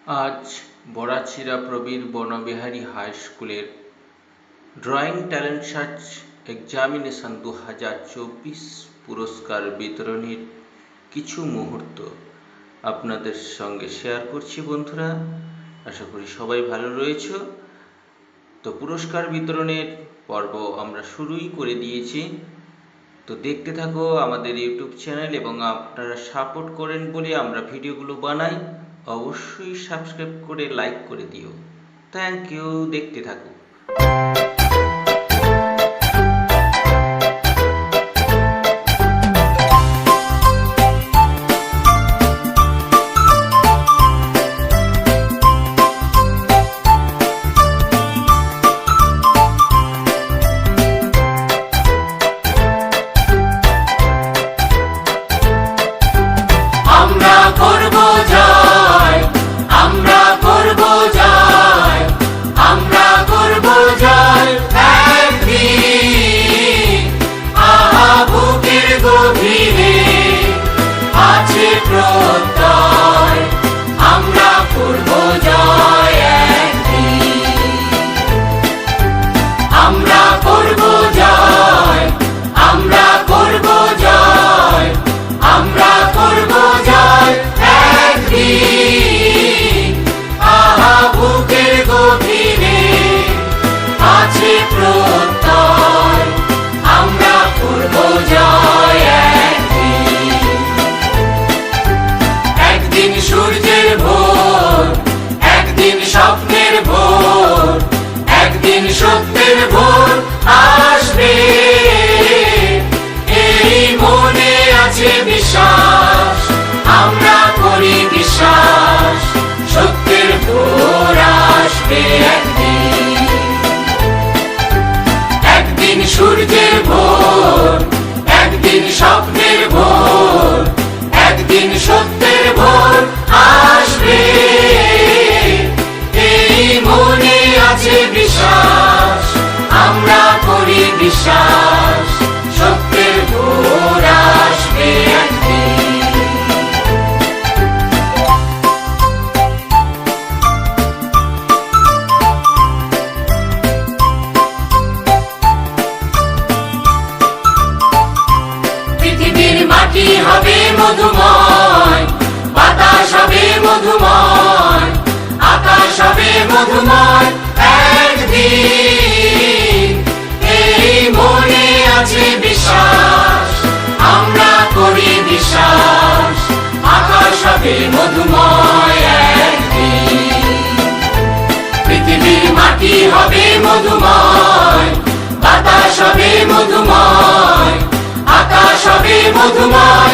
আজ বড়াছিড়া প্রবীর বনবিহারী হাই স্কুলের drawing talent search examination 2024 পুরস্কার বিতরণের কিছু মুহূর্ত আপনাদের সঙ্গে শেয়ার করছি। বন্ধুরা, আশা করি সবাই ভালো রয়েছে। তো পুরস্কার বিতরণের পর্ব আমরা শুরুই করে দিয়েছি। তো দেখতে থাকো আমাদের ইউটিউব চ্যানেল, এবং আপনারা সাপোর্ট করেন বলে আমরা ভিডিওগুলো বানাই। অবশ্যই সাবস্ক্রাইব করে লাইক করে দিও। Thank you. দেখতে থাকো। সত্যের ভোর আসবে, এই মনে আছে বিশ্বাস, আমরা করি বিশ্বাস, সত্যের ভোর আসবে একদিন। একদিন সূর্যের ভোর, একদিন স্বপ্নের ভোর, একদিন সত্যের ভোর আসবে, এই মনে আছে বিশ্বাস, আমরা করি বিশ্বাস, সত্যের ভোর আসবে একদিন। পৃথিবীর মাটি হবে মধুময়, বাতাস হবে মধুময়, আকাশ হবে মধুময় একদিন, এই মনে আছে বিশ্বাস, আমরা করি বিশ্বাস, আকাশ হবে মধুময় একদিন। পৃথিবীর মাটি হবে মধুময়, বাতাস হবে মধুময়, আকাশ হবে মধুময়